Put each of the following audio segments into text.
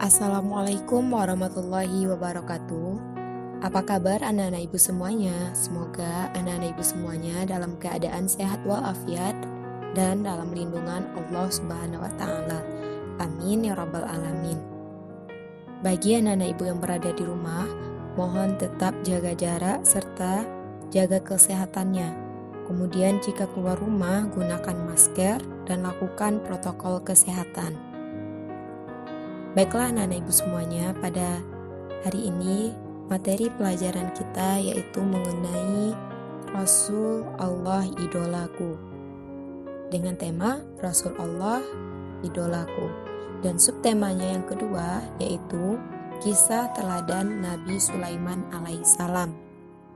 Assalamualaikum warahmatullahi wabarakatuh. Apa kabar anak-anak ibu semuanya? Semoga anak-anak ibu semuanya dalam keadaan sehat walafiat dan dalam lindungan Allah Subhanahu wa taala. Amin ya rabbal alamin. Bagi anak-anak ibu yang berada di rumah, mohon tetap jaga jarak serta jaga kesehatannya. Kemudian jika keluar rumah, gunakan masker dan lakukan protokol kesehatan. Baiklah anak-anak ibu semuanya, pada hari ini materi pelajaran kita yaitu mengenai Rasul Allah idolaku, dengan tema Rasul Allah idolaku, dan subtemanya yang kedua yaitu kisah teladan Nabi Sulaiman alaihissalam.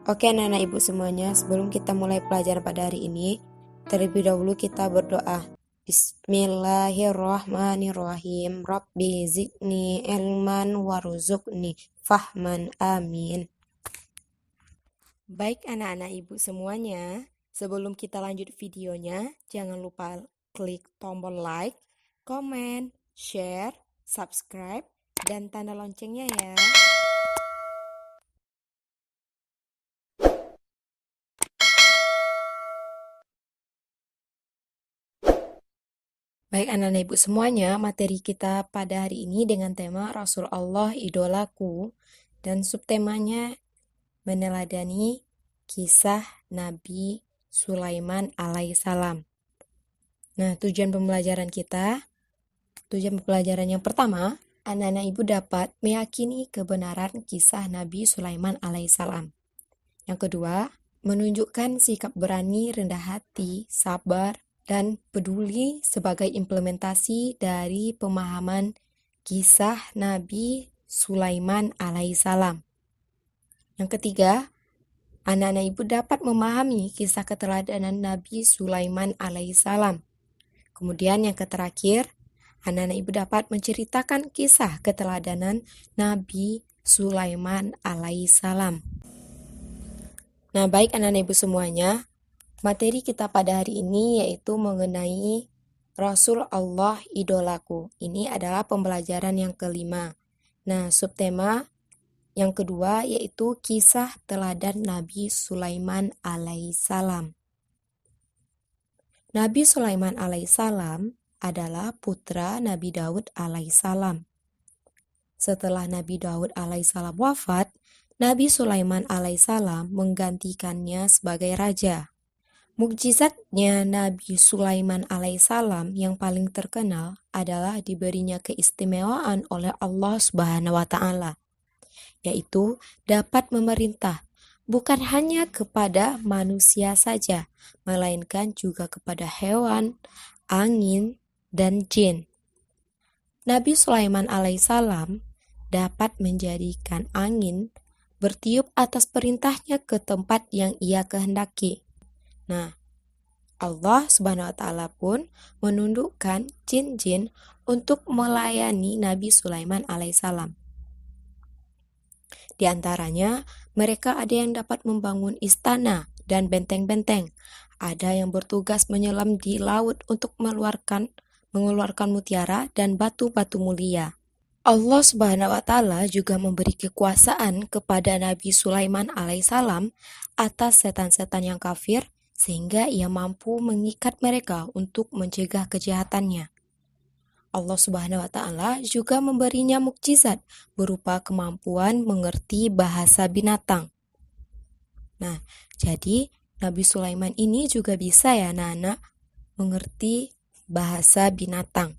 Oke anak-anak ibu semuanya, sebelum kita mulai pelajaran pada hari ini, terlebih dahulu kita berdoa. Bismillahirrahmanirrahim. Rabbi zidni ilman warzuqni fahman. Amin. Baik anak-anak ibu semuanya, sebelum kita lanjut videonya, jangan lupa klik tombol like, komen, share, subscribe, dan tanda loncengnya ya. Baik anak-anak ibu semuanya, materi kita pada hari ini dengan tema Rasul Allah idolaku, dan subtemanya meneladani kisah Nabi Sulaiman alaihissalam. Nah, tujuan pembelajaran yang pertama, anak-anak ibu dapat meyakini kebenaran kisah Nabi Sulaiman alaihissalam. Yang kedua, menunjukkan sikap berani, rendah hati, sabar, dan peduli sebagai implementasi dari pemahaman kisah Nabi Sulaiman alaihissalam. Yang ketiga, anak-anak ibu dapat memahami kisah keteladanan Nabi Sulaiman alaihissalam. Kemudian yang terakhir, anak-anak ibu dapat menceritakan kisah keteladanan Nabi Sulaiman alaihissalam. Nah, baik anak-anak ibu semuanya, materi kita pada hari ini yaitu mengenai Rasul Allah idolaku. Ini adalah pembelajaran yang kelima. Nah, subtema yang kedua yaitu kisah teladan Nabi Sulaiman alaihissalam. Nabi Sulaiman alaihissalam adalah putra Nabi Daud alaihissalam. Setelah Nabi Daud alaihissalam wafat, Nabi Sulaiman alaihissalam menggantikannya sebagai raja. Mukjizatnya Nabi Sulaiman alaihissalam yang paling terkenal adalah diberinya keistimewaan oleh Allah Subhanahu wa taala, yaitu dapat memerintah bukan hanya kepada manusia saja, melainkan juga kepada hewan, angin, dan jin. Nabi Sulaiman alaihissalam dapat menjadikan angin bertiup atas perintahnya ke tempat yang ia kehendaki. Nah, Allah Subhanahu wa taala pun menundukkan jin-jin untuk melayani Nabi Sulaiman alaihissalam. Di antaranya, mereka ada yang dapat membangun istana dan benteng-benteng. Ada yang bertugas menyelam di laut untuk mengeluarkan mutiara dan batu-batu mulia. Allah Subhanahu wa taala juga memberi kekuasaan kepada Nabi Sulaiman alaihissalam atas setan-setan yang kafir, sehingga ia mampu mengikat mereka untuk mencegah kejahatannya. Allah Subhanahu wa taala juga memberinya mukjizat berupa kemampuan mengerti bahasa binatang. Nah, jadi Nabi Sulaiman ini juga bisa ya anak-anak mengerti bahasa binatang.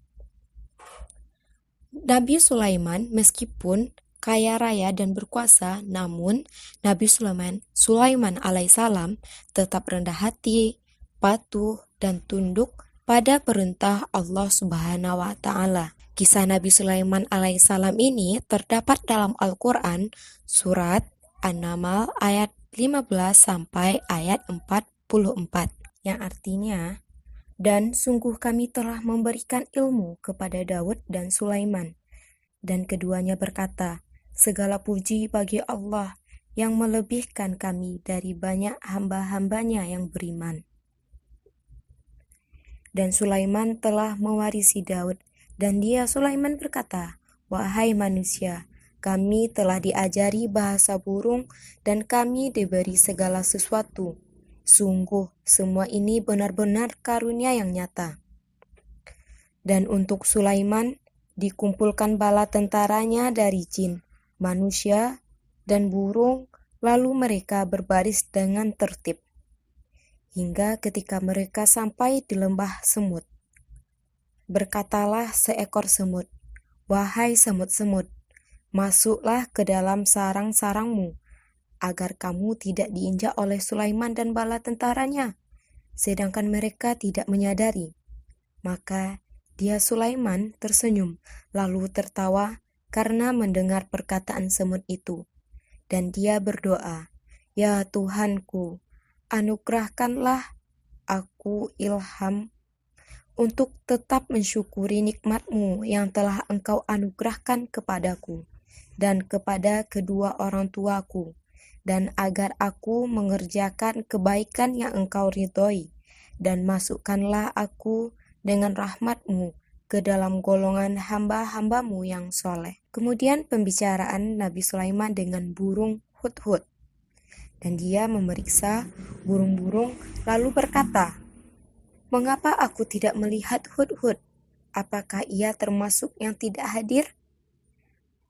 Nabi Sulaiman meskipun kaya raya dan berkuasa, namun Nabi Sulaiman alaihissalam tetap rendah hati, patuh, dan tunduk pada perintah Allah Subhanahu wa taala. Kisah Nabi Sulaiman alaihissalam ini terdapat dalam Al-Quran surat An-Naml ayat 15 sampai ayat 44, yang artinya, dan sungguh kami telah memberikan ilmu kepada Daud dan Sulaiman, dan keduanya berkata, segala puji bagi Allah yang melebihkan kami dari banyak hamba-hambanya yang beriman. Dan Sulaiman telah mewarisi Daud, dan dia Sulaiman berkata, Wahai manusia, kami telah diajari bahasa burung dan kami diberi segala sesuatu. Sungguh, semua ini benar-benar karunia yang nyata. Dan untuk Sulaiman, dikumpulkan bala tentaranya dari jin, manusia, dan burung, lalu mereka berbaris dengan tertib. Hingga ketika mereka sampai di lembah semut, berkatalah seekor semut, "Wahai semut-semut, masuklah ke dalam sarang-sarangmu, agar kamu tidak diinjak oleh Sulaiman dan bala tentaranya." Sedangkan mereka tidak menyadari. Maka dia Sulaiman tersenyum, lalu tertawa karena mendengar perkataan semut itu. Dan dia berdoa, "Ya Tuhanku, anugerahkanlah aku ilham untuk tetap mensyukuri nikmat-Mu yang telah Engkau anugerahkan kepadaku dan kepada kedua orang tuaku, dan agar aku mengerjakan kebaikan yang Engkau ridhoi, dan masukkanlah aku dengan rahmat-Mu ke dalam golongan hamba-hamba-Mu yang soleh." Kemudian pembicaraan Nabi Sulaiman dengan burung hudhud, dan dia memeriksa burung-burung lalu berkata, "Mengapa aku tidak melihat hudhud? Apakah ia termasuk yang tidak hadir?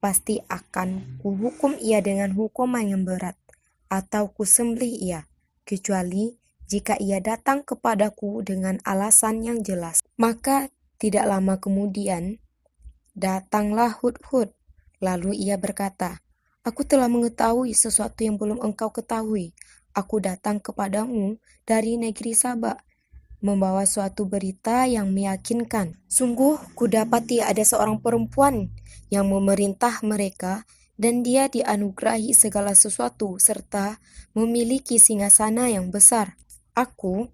Pasti akan kuhukum ia dengan hukuman yang berat, atau kusembelih ia, kecuali jika ia datang kepadaku dengan alasan yang jelas." Maka tidak lama kemudian, datanglah hudhud. Lalu ia berkata, "Aku telah mengetahui sesuatu yang belum engkau ketahui. Aku datang kepadamu dari negeri Saba, membawa suatu berita yang meyakinkan. Sungguh, kudapati ada seorang perempuan yang memerintah mereka, dan dia dianugerahi segala sesuatu, serta memiliki singgasana yang besar. Aku,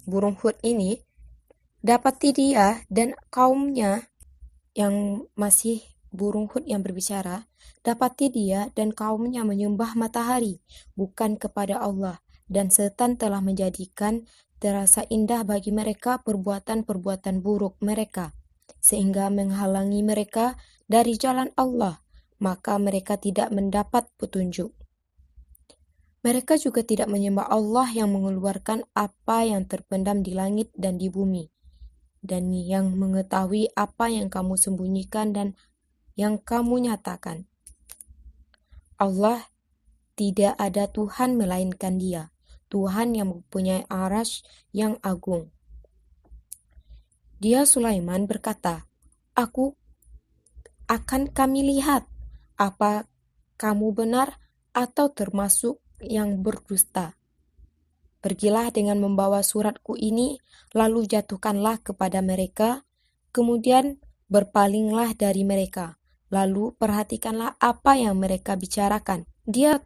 burung hud ini, dapati dia dan kaumnya," yang masih burung hud yang berbicara, "dapati dia dan kaumnya menyembah matahari, bukan kepada Allah, dan setan telah menjadikan terasa indah bagi mereka perbuatan-perbuatan buruk mereka, sehingga menghalangi mereka dari jalan Allah, maka mereka tidak mendapat petunjuk. Mereka juga tidak menyembah Allah yang mengeluarkan apa yang terpendam di langit dan di bumi, dan yang mengetahui apa yang kamu sembunyikan dan yang kamu nyatakan. Allah, tidak ada Tuhan melainkan Dia, Tuhan yang mempunyai arasy yang agung." Dia Sulaiman berkata, "Aku akan kami lihat, apa kamu benar atau termasuk yang berdusta. Pergilah dengan membawa suratku ini, lalu jatuhkanlah kepada mereka, kemudian berpalinglah dari mereka, lalu perhatikanlah apa yang mereka bicarakan." Dia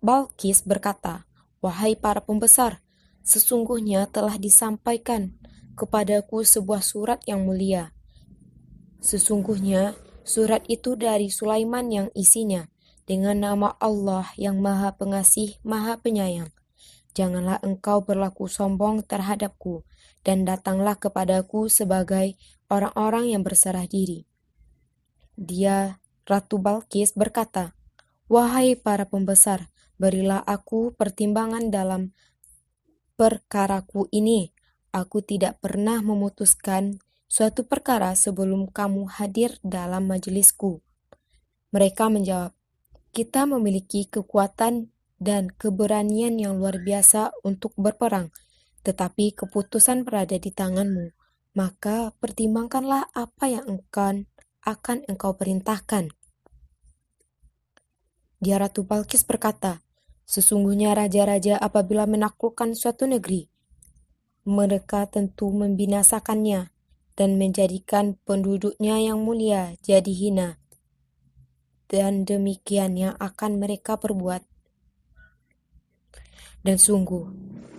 Balkis berkata, "Wahai para pembesar, sesungguhnya telah disampaikan kepadaku sebuah surat yang mulia. Sesungguhnya surat itu dari Sulaiman yang isinya dengan nama Allah yang Maha Pengasih, Maha Penyayang. Janganlah engkau berlaku sombong terhadapku, dan datanglah kepadaku sebagai orang-orang yang berserah diri." Dia, Ratu Balkis, berkata, "Wahai para pembesar, berilah aku pertimbangan dalam perkaraku ini. Aku tidak pernah memutuskan suatu perkara sebelum kamu hadir dalam majelisku." Mereka menjawab, "Kita memiliki kekuatan dan keberanian yang luar biasa untuk berperang, tetapi keputusan berada di tanganmu. Maka pertimbangkanlah apa yang akan engkau perintahkan." Dia Ratu Balkis berkata, "Sesungguhnya raja-raja apabila menaklukkan suatu negeri, mereka tentu membinasakannya dan menjadikan penduduknya yang mulia jadi hina. Dan demikian yang akan mereka perbuat. Dan sungguh,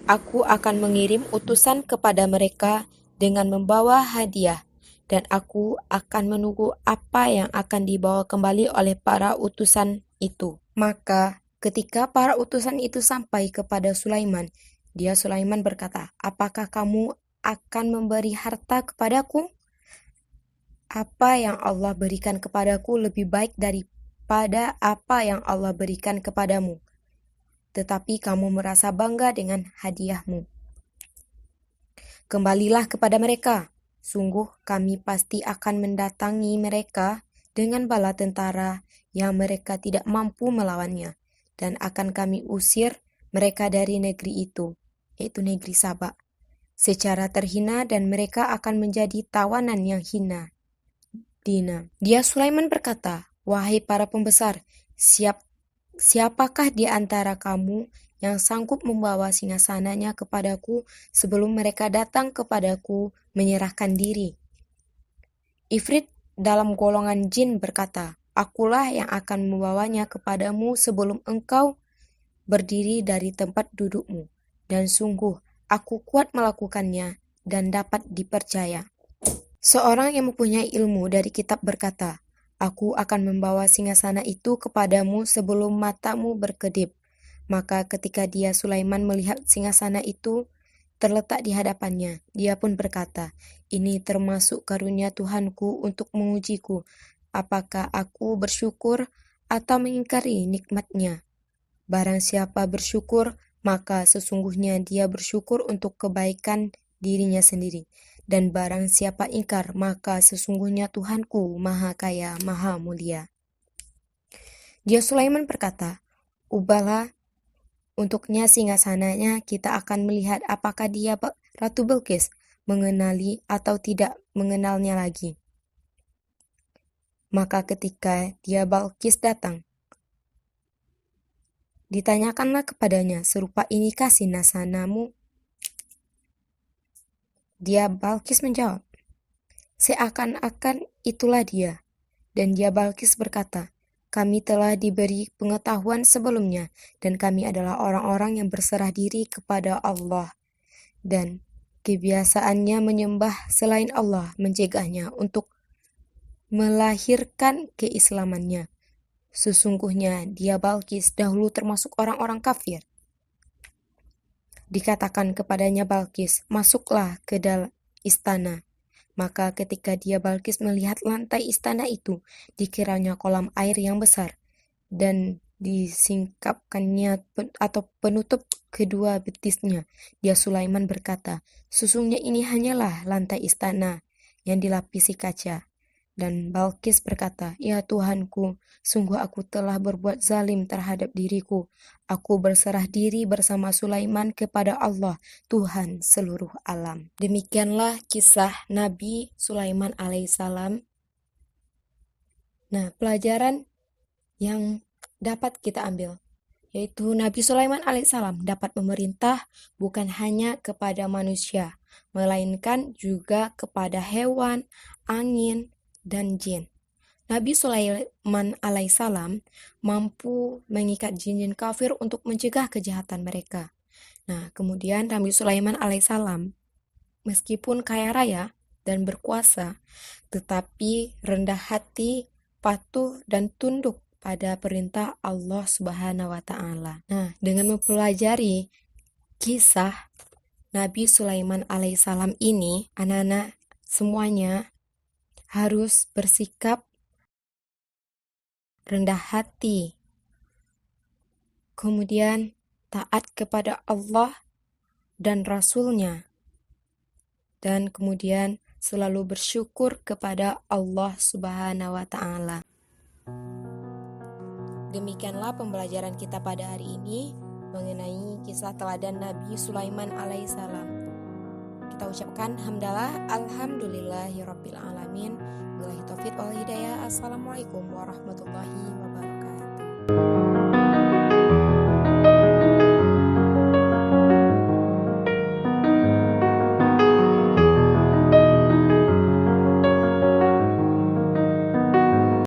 aku akan mengirim utusan kepada mereka dengan membawa hadiah, dan aku akan menunggu apa yang akan dibawa kembali oleh para utusan itu." Maka ketika para utusan itu sampai kepada Sulaiman, dia Sulaiman berkata, "Apakah kamu akan memberi harta kepadaku? apa yang Allah berikan kepadaku lebih baik daripada apa yang Allah berikan kepadamu, tetapi kamu merasa bangga dengan hadiahmu. Kembalilah kepada mereka. Sungguh kami pasti akan mendatangi mereka dengan bala tentara yang mereka tidak mampu melawannya, dan akan kami usir mereka dari negeri itu, yaitu negeri Saba, secara terhina, dan mereka akan menjadi tawanan yang hina. Dia Sulaiman berkata, "Wahai para pembesar, siapakah di antara kamu yang sanggup membawa singgasananya kepadaku sebelum mereka datang kepadaku menyerahkan diri?" Ifrit dalam golongan jin berkata, "Akulah yang akan membawanya kepadamu sebelum engkau berdiri dari tempat dudukmu, dan sungguh aku kuat melakukannya dan dapat dipercaya." Seorang yang mempunyai ilmu dari kitab berkata, "Aku akan membawa singgasana itu kepadamu sebelum matamu berkedip." Maka ketika dia Sulaiman melihat singgasana itu terletak di hadapannya, dia pun berkata, "Ini termasuk karunia Tuhanku untuk mengujiku, apakah aku bersyukur atau mengingkari nikmatnya. Barang siapa bersyukur, maka sesungguhnya dia bersyukur untuk kebaikan dirinya sendiri. Dan barang siapa ingkar, maka sesungguhnya Tuhanku Maha Kaya, Maha Mulia." Dia Sulaiman berkata, "Ubahlah untuknya singgasananya, kita akan melihat apakah dia Ratu Bilqis mengenali atau tidak mengenalnya lagi." Maka ketika dia Balqis datang, ditanyakanlah kepadanya, "Serupa inikah singgasanamu?" Dia Balqis menjawab, "Seakan-akan itulah dia." Dan dia Balqis berkata, "Kami telah diberi pengetahuan sebelumnya, dan kami adalah orang-orang yang berserah diri kepada Allah, dan kebiasaannya menyembah selain Allah mencegahnya untuk melahirkan keislamannya. Sesungguhnya dia Balqis dahulu termasuk orang-orang kafir." Dikatakan kepadanya Balqis, "Masuklah ke dalam istana." Maka ketika dia Balqis melihat lantai istana itu, dikiranya kolam air yang besar, dan disingkapkannya atau penutup kedua betisnya. Dia Sulaiman berkata, "Sesungguhnya ini hanyalah lantai istana yang dilapisi kaca." Dan Balqis berkata, "Ya Tuhanku, sungguh aku telah berbuat zalim terhadap diriku. Aku berserah diri bersama Sulaiman kepada Allah, Tuhan seluruh alam." Demikianlah kisah Nabi Sulaiman alaihissalam. Nah, pelajaran yang dapat kita ambil, yaitu Nabi Sulaiman alaihissalam dapat memerintah bukan hanya kepada manusia, melainkan juga kepada hewan, angin, dan jin. Nabi Sulaiman alaihissalam mampu mengikat jin-jin kafir untuk mencegah kejahatan mereka. Nah, kemudian Nabi Sulaiman alaihissalam meskipun kaya raya dan berkuasa, tetapi rendah hati, patuh, dan tunduk pada perintah Allah Subhanahu wa Ta'ala. Nah, dengan mempelajari kisah Nabi Sulaiman alaihissalam ini, anak-anak semuanya harus bersikap rendah hati, kemudian taat kepada Allah dan Rasul-Nya, dan kemudian selalu bersyukur kepada Allah Subhanahu wa Ta'ala. Demikianlah pembelajaran kita pada hari ini mengenai kisah teladan Nabi Sulaiman alaihissalam. Kita ucapkan hamdalah, alhamdulillahirabbil alamin. Billahi taufik wal hidayah. Assalamualaikum warahmatullahi wabarakatuh.